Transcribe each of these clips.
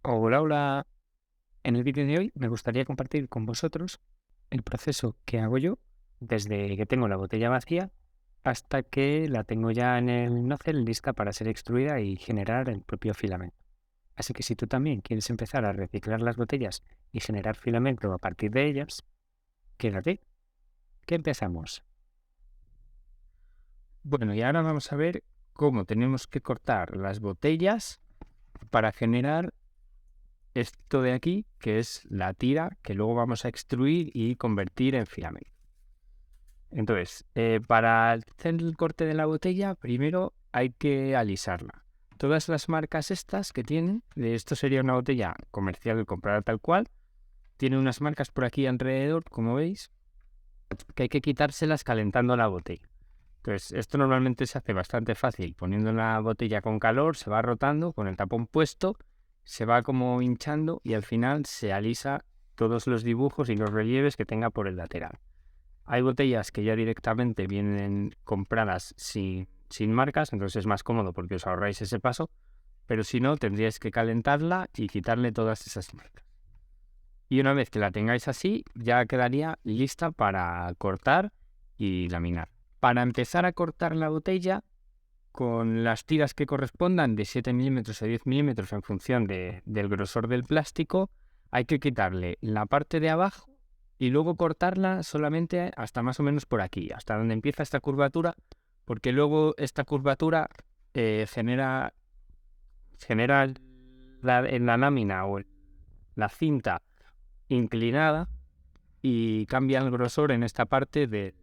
Hola, hola. En el vídeo de hoy me gustaría compartir con vosotros el proceso que hago yo desde que tengo la botella vacía hasta que la tengo ya en el nozzle lista para ser extruida y generar el propio filamento. Así que si tú también quieres empezar a reciclar las botellas y generar filamento a partir de ellas, quédate, que empezamos. Bueno, y ahora vamos a ver cómo tenemos que cortar las botellas para generar esto de aquí, que es la tira que luego vamos a extruir y convertir en filamento. Entonces, para hacer el corte de la botella, primero hay que alisarla. Todas las marcas estas que tienen, esto sería una botella comercial comprada tal cual, tiene unas marcas por aquí alrededor, como veis, que hay que quitárselas calentando la botella. Entonces, esto normalmente se hace bastante fácil. Poniendo la botella con calor, se va rotando con el tapón puesto, se va como hinchando y al final se alisa todos los dibujos y los relieves que tenga por el lateral. Hay botellas que ya directamente vienen compradas sin marcas, entonces es más cómodo porque os ahorráis ese paso, pero si no, tendríais que calentarla y quitarle todas esas marcas. Y una vez que la tengáis así, ya quedaría lista para cortar y laminar. Para empezar a cortar la botella, con las tiras que correspondan de 7 milímetros a 10 milímetros en función del grosor del plástico, hay que quitarle la parte de abajo y luego cortarla solamente hasta más o menos por aquí, hasta donde empieza esta curvatura, porque luego esta curvatura genera en la lámina o la cinta inclinada y cambia el grosor en esta parte de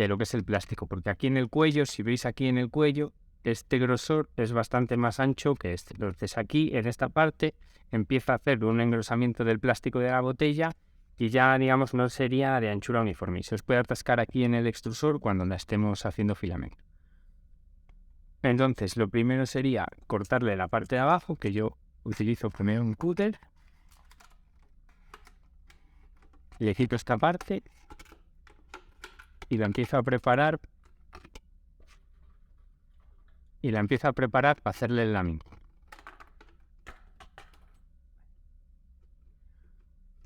lo que es el plástico, porque aquí en el cuello, si veis aquí en el cuello, este grosor es bastante más ancho que este. Entonces aquí, en esta parte, empieza a hacer un engrosamiento del plástico de la botella y ya, digamos, no sería de anchura uniforme. Y se os puede atascar aquí en el extrusor cuando la estemos haciendo filamento. Entonces, lo primero sería cortarle la parte de abajo, que yo utilizo primero un cúter. Le quito esta parte y la empiezo a preparar para hacerle el lámina.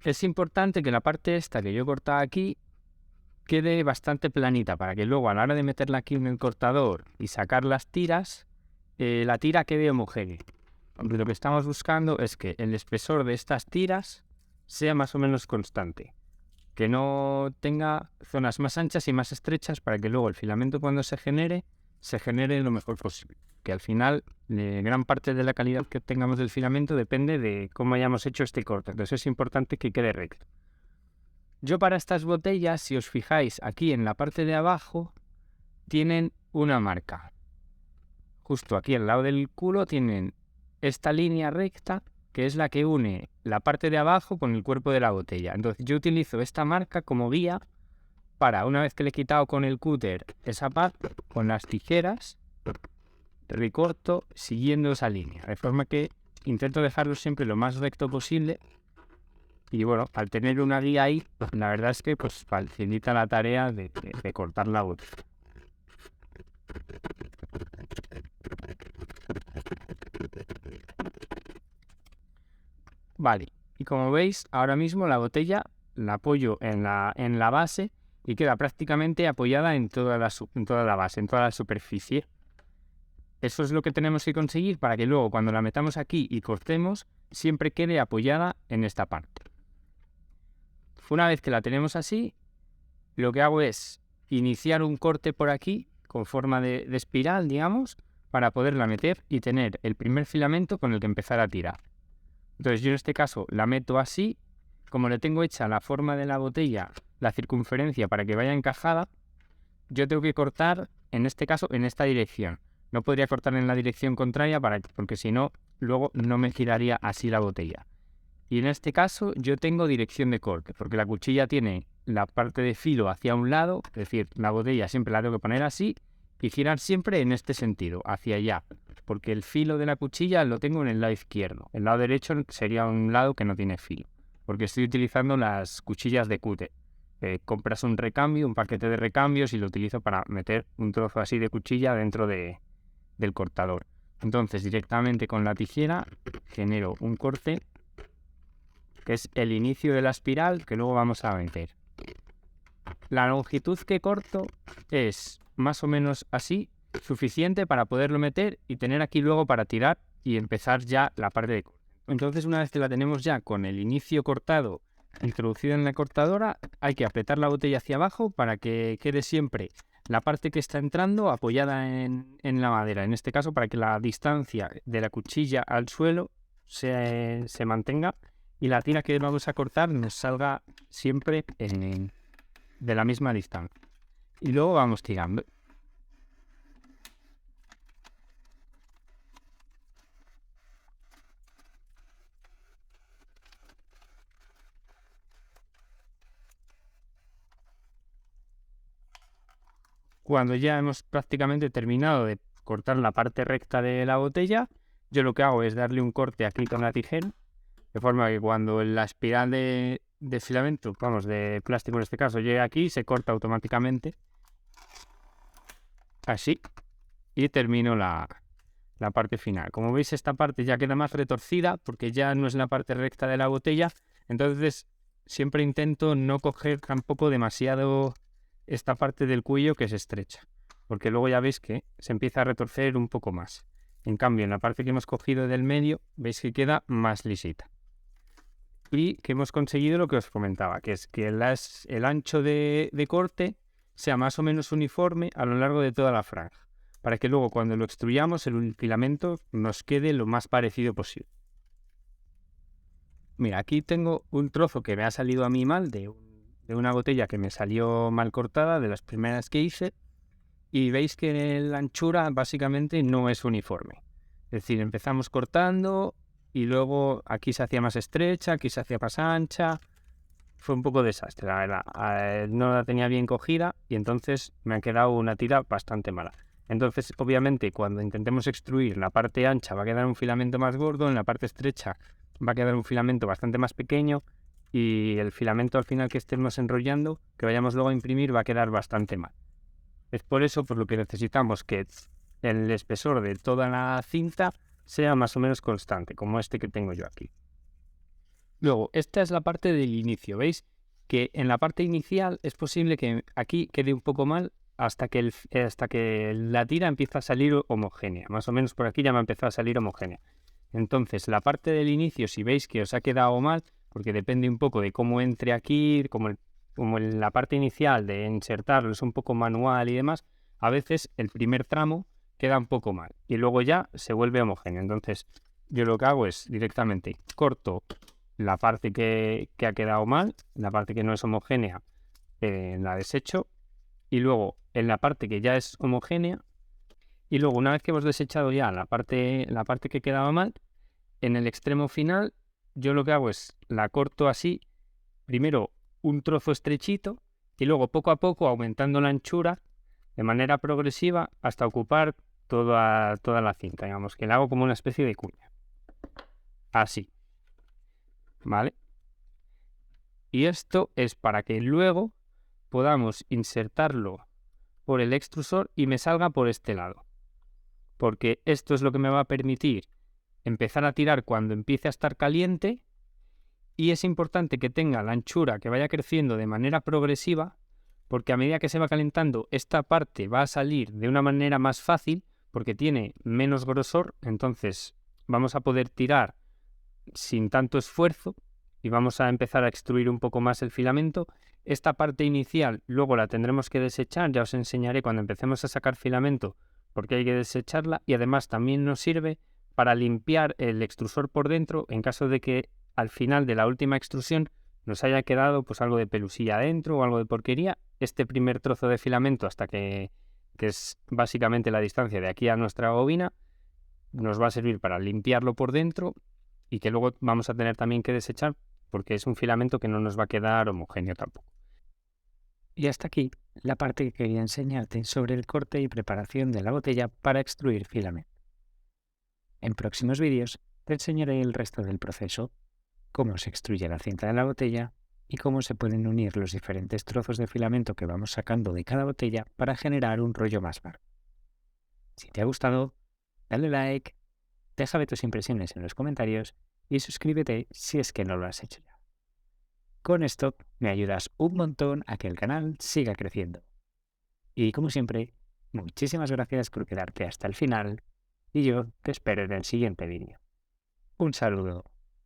Es importante que la parte esta que yo he cortado aquí quede bastante planita para que luego a la hora de meterla aquí en el cortador y sacar las tiras, la tira quede homogénea. Lo que estamos buscando es que el espesor de estas tiras sea más o menos constante, que no tenga zonas más anchas y más estrechas para que luego el filamento cuando se genere lo mejor posible. Que al final gran parte de la calidad que tengamos del filamento depende de cómo hayamos hecho este corte. Entonces es importante que quede recto. Yo para estas botellas, si os fijáis aquí en la parte de abajo, tienen una marca. Justo aquí al lado del culo tienen esta línea recta que es la que une la parte de abajo con el cuerpo de la botella. Entonces yo utilizo esta marca como guía para, una vez que le he quitado con el cúter esa parte, con las tijeras, recorto siguiendo esa línea. De forma que intento dejarlo siempre lo más recto posible. Y bueno, al tener una guía ahí, la verdad es que pues facilita la tarea de cortar la botella. Vale, y como veis, ahora mismo la botella la apoyo en la base y queda prácticamente apoyada en toda la base, en toda la superficie. Eso es lo que tenemos que conseguir para que luego cuando la metamos aquí y cortemos, siempre quede apoyada en esta parte. Una vez que la tenemos así, lo que hago es iniciar un corte por aquí con forma de espiral, digamos, para poderla meter y tener el primer filamento con el que empezar a tirar. Entonces yo en este caso la meto así, como le tengo hecha la forma de la botella, la circunferencia para que vaya encajada, yo tengo que cortar, en este caso, en esta dirección. No podría cortar en la dirección contraria porque si no, luego no me giraría así la botella. Y en este caso yo tengo dirección de corte, porque la cuchilla tiene la parte de filo hacia un lado, es decir, la botella siempre la tengo que poner así y girar siempre en este sentido, hacia allá, porque el filo de la cuchilla lo tengo en el lado izquierdo. El lado derecho sería un lado que no tiene filo, porque estoy utilizando las cuchillas de cúter. Compras un recambio, un paquete de recambios y lo utilizo para meter un trozo así de cuchilla dentro del cortador. Entonces directamente con la tijera genero un corte que es el inicio de la espiral que luego vamos a meter. La longitud que corto es más o menos así, suficiente para poderlo meter y tener aquí luego para tirar y empezar ya la parte de corte. Entonces, una vez que la tenemos ya con el inicio cortado introducido en la cortadora, hay que apretar la botella hacia abajo para que quede siempre la parte que está entrando apoyada en la madera. En este caso, para que la distancia de la cuchilla al suelo se mantenga y la tira que vamos a cortar nos salga siempre de la misma distancia. Y luego vamos tirando. Cuando ya hemos prácticamente terminado de cortar la parte recta de la botella, yo lo que hago es darle un corte aquí con la tijera, de forma que cuando la espiral de filamento, vamos, de plástico en este caso, llegue aquí, se corta automáticamente. Así. Y termino la parte final. Como veis, esta parte ya queda más retorcida porque ya no es la parte recta de la botella. Entonces, siempre intento no coger tampoco demasiado esta parte del cuello que se estrecha, porque luego ya veis que se empieza a retorcer un poco más. En cambio, en la parte que hemos cogido del medio, veis que queda más lisita. Y que hemos conseguido lo que os comentaba, que es que el ancho de corte sea más o menos uniforme a lo largo de toda la franja, para que luego cuando lo extruyamos el filamento nos quede lo más parecido posible. Mira, aquí tengo un trozo que me ha salido a mí mal de una botella que me salió mal cortada, de las primeras que hice, y veis que la anchura básicamente no es uniforme. Es decir, empezamos cortando y luego aquí se hacía más estrecha, aquí se hacía más ancha. Fue un poco desastre, la verdad. No la tenía bien cogida y entonces me ha quedado una tira bastante mala. Entonces, obviamente, cuando intentemos extruir la parte ancha va a quedar un filamento más gordo, en la parte estrecha va a quedar un filamento bastante más pequeño y el filamento al final que estemos enrollando, que vayamos luego a imprimir, va a quedar bastante mal. Es por eso por lo que necesitamos que el espesor de toda la cinta sea más o menos constante, como este que tengo yo aquí. Luego, esta es la parte del inicio. ¿Veis? Que en la parte inicial es posible que aquí quede un poco mal hasta que la tira empieza a salir homogénea. Más o menos por aquí ya me ha empezado a salir homogénea. Entonces, la parte del inicio, si veis que os ha quedado mal, porque depende un poco de cómo entre aquí, como en la parte inicial de insertarlo es un poco manual y demás, a veces el primer tramo queda un poco mal y luego ya se vuelve homogéneo. Entonces, yo lo que hago es directamente corto la parte que ha quedado mal, la parte que no es homogénea, la desecho, y luego en la parte que ya es homogénea, y luego una vez que hemos desechado ya la parte que quedaba mal, en el extremo final yo lo que hago es la corto así, primero un trozo estrechito y luego poco a poco aumentando la anchura de manera progresiva hasta ocupar toda la cinta, digamos que la hago como una especie de cuña, así. ¿Vale? Y esto es para que luego podamos insertarlo por el extrusor y me salga por este lado. Porque esto es lo que me va a permitir empezar a tirar cuando empiece a estar caliente y es importante que tenga la anchura que vaya creciendo de manera progresiva porque a medida que se va calentando esta parte va a salir de una manera más fácil porque tiene menos grosor, entonces vamos a poder tirar sin tanto esfuerzo y vamos a empezar a extruir un poco más el filamento. Esta parte inicial luego la tendremos que desechar, ya os enseñaré cuando empecemos a sacar filamento porque hay que desecharla y además también nos sirve para limpiar el extrusor por dentro en caso de que al final de la última extrusión nos haya quedado pues algo de pelusilla adentro o algo de porquería. Este primer trozo de filamento hasta que es básicamente la distancia de aquí a nuestra bobina, nos va a servir para limpiarlo por dentro y que luego vamos a tener también que desechar porque es un filamento que no nos va a quedar homogéneo tampoco. Y hasta aquí la parte que quería enseñarte sobre el corte y preparación de la botella para extruir filamento. En próximos vídeos te enseñaré el resto del proceso, cómo se extruye la cinta de la botella y cómo se pueden unir los diferentes trozos de filamento que vamos sacando de cada botella para generar un rollo más largo. Si te ha gustado, dale like déjame tus impresiones en los comentarios y suscríbete si es que no lo has hecho ya. Con esto me ayudas un montón a que el canal siga creciendo. Y como siempre, muchísimas gracias por quedarte hasta el final y yo te espero en el siguiente vídeo. Un saludo.